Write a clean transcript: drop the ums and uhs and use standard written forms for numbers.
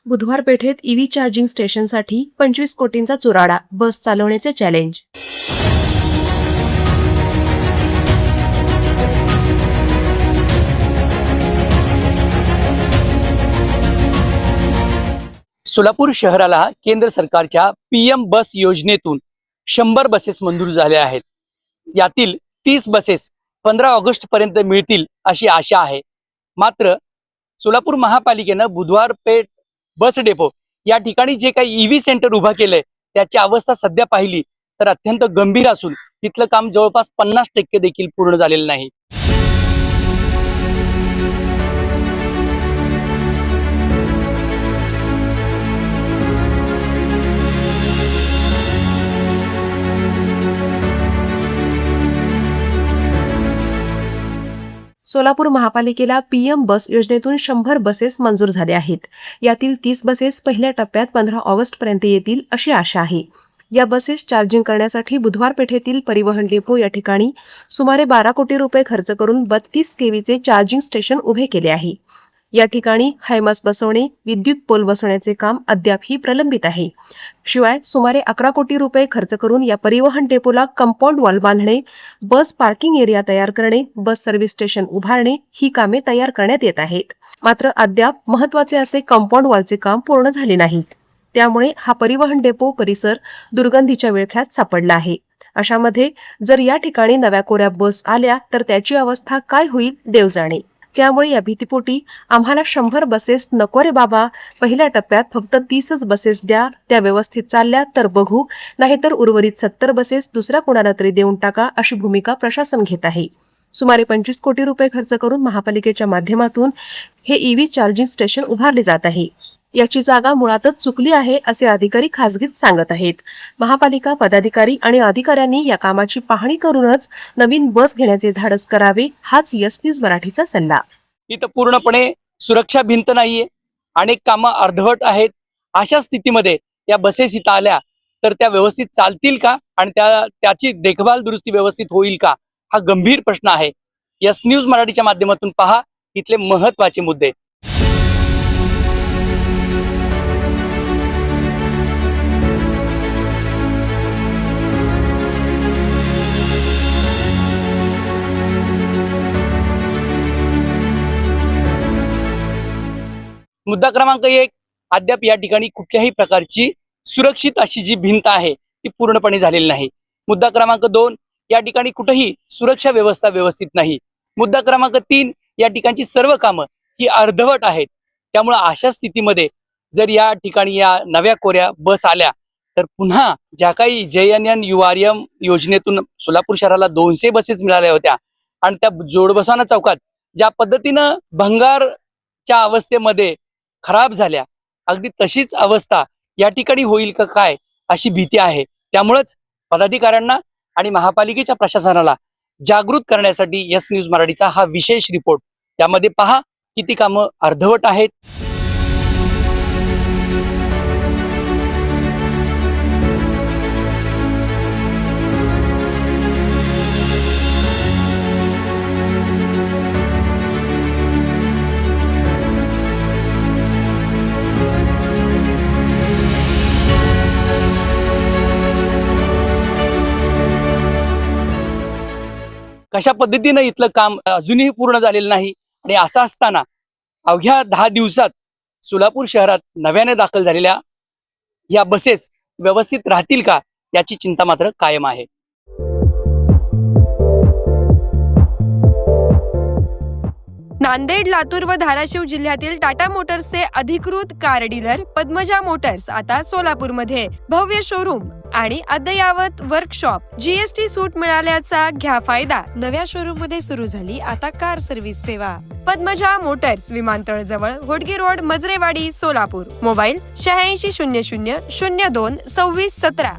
बुधवार पेठेत EV charging स्टेशनसाठी 25 कोटींचा चुराडा, बस चालवण्याचे चॅलेंज. सोलापूर शहराला केंद्र सरकारच्या PM बस योजनेतून 100 बसेस मंजूर झाल्या आहेत. यातील 30 बसेस 15 ऑगस्ट पर्यंत मिळतील अशी आशा आहे. मात्र सोलापूर महापालिकेनं बुधवार पेठ बस डेपो या ठिकाणी जे काही ईव्ही सेंटर उभा केलंय त्याची अवस्था सध्या पाहिली तर अत्यंत गंभीर असून तिथलं काम जवळपास 50% देखील पूर्ण झालेलं नाही. सोलापूर महापालिकेला PM बस योजनेतून 100 बसेस मंजूर झाल्या आहेत. यातील 30 बसेस पहिल्या टप्प्यात 15 ऑगस्ट पर्यंत येतील अशी आशा आहे. या बसेस चार्जिंग करण्यासाठी बुधवार पेठेतील परिवहन डेपो या ठिकाणी सुमारे 12 कोटी रुपये खर्च करून 32 केवीचे चार्जिंग स्टेशन उभे केले आहे. या ठिकाणी हायमास बसवणे, विद्युत पोल बसवण्याचे काम अद्यापही प्रलंबित आहे. शिवाय सुमारे 11 कोटी रुपये खर्च करून या परिवहन डेपोला कंपाऊंड वॉल बांधणे, बस पार्किंग एरिया तयार करणे, बस सर्व्हिस स्टेशन उभारणे ही कामे तयार करण्यात येत आहेत. मात्र अद्याप महत्त्वाचे असे कंपाऊंड वॉलचे काम पूर्ण झाले नाही. त्यामुळे हा परिवहन डेपो परिसर दुर्गंधीच्या विळख्यात सापडला आहे. अशामध्ये जर या ठिकाणी नव्या कोऱ्या बस आल्या तर त्याची अवस्था काय होईल देव जाणे. त्यामुळे या भीतीपोटी आम्हाला 100 बसेस नको रे बाबा, पहिल्या टप्प्यात फक्त 30च बसेस द्या, त्या व्यवस्थित चालल्या तर बघू, नाहीतर उर्वरित 70 बसेस दुसऱ्या कोणाला तरी देऊन टाका अशी भूमिका प्रशासन घेत आहे. सुमारे 25 कोटी रुपये खर्च करून महापालिकेच्या माध्यमातून हे ईव्ही चार्जिंग स्टेशन उभारले जात आहे. याची जागा मुळातच चुकली आहे असे अधिकारी खासगीत सांगत आहेत. महापालिका पदाधिकारी आणि अधिकाऱ्यांनी या कामाची पाहणी करूनच नवीन बस घेण्याचे धाडस करावे, हाच यस न्यूज मराठीचा सल्ला. इथं पूर्णपणे सुरक्षा भिंत नाहीये, अनेक कामं अर्धवट आहेत. अशा स्थितीमध्ये या बसेस इथं आल्या तर त्या व्यवस्थित चालतील का आणि त्याची देखभाल दुरुस्ती व्यवस्थित होईल का, हा गंभीर प्रश्न आहे. यस न्यूज मराठीच्या माध्यमातून पहा इथले महत्त्वाचे मुद्दे. मुद्दा क्रमांक 1, अद्याप या ठिकाणी कुठल्याही प्रकारची सुरक्षित अशी जी भिंत आहे ती पूर्णपणे झालेली नाही. मुद्दा क्रमांक 2, या ठिकाणी कुठेही सुरक्षा व्यवस्था व्यवस्थित नाही. मुद्दा क्रमांक 3, या ठिकाणची सर्व कामं ही अर्धवट आहेत. त्यामुळे अशा स्थितीमध्ये जर या ठिकाणी या नव्या कोऱ्या बस आल्या तर पुन्हा ज्या काही JNN URM योजनेतून सोलापूर शहराला 200 बसेस मिळाल्या होत्या आणि त्या जोडबसवाना चौकात ज्या पद्धतीनं भंगारच्या अवस्थेमध्ये खराब झाल्या, अगदी तशीच अवस्था या ठिकाणी होईल का काय अशी भीती आहे. त्यामुळेच पदाधिकाऱ्यांना आणि महापालिकेच्या प्रशासनाला जागृत करण्यासाठी यस न्यूज मराठीचा हा विशेष रिपोर्ट. यामध्ये पहा किती कामं अर्धवट आहेत. कशा पद्धतीनं इथलं काम अजूनही पूर्ण झालेलं नाही आणि असं असताना अवघ्या 10 दिवसात सोलापूर शहरात नव्याने दाखल झालेल्या या बसेस व्यवस्थित राहतील का याची चिंता मात्र कायम आहे. नांदेड, लातूर व धाराशिव जिल्ह्यातील टाटा मोटर्सचे अधिकृत कार डीलर पद्मजा मोटर्स आता सोलापूरमध्ये. भव्य शोरूम आणि अद्ययावत वर्कशॉप, GST सूट मिळाल्याचा घ्या फायदा. नव्या शोरूम मध्ये सुरू झाली आता कार सर्व्हिस सेवा. पद्मजा मोटर्स, विमानतळ जवळ, होडगी रोड, मजरेवाडी, सोलापूर. मोबाईल 8600 02 26 17.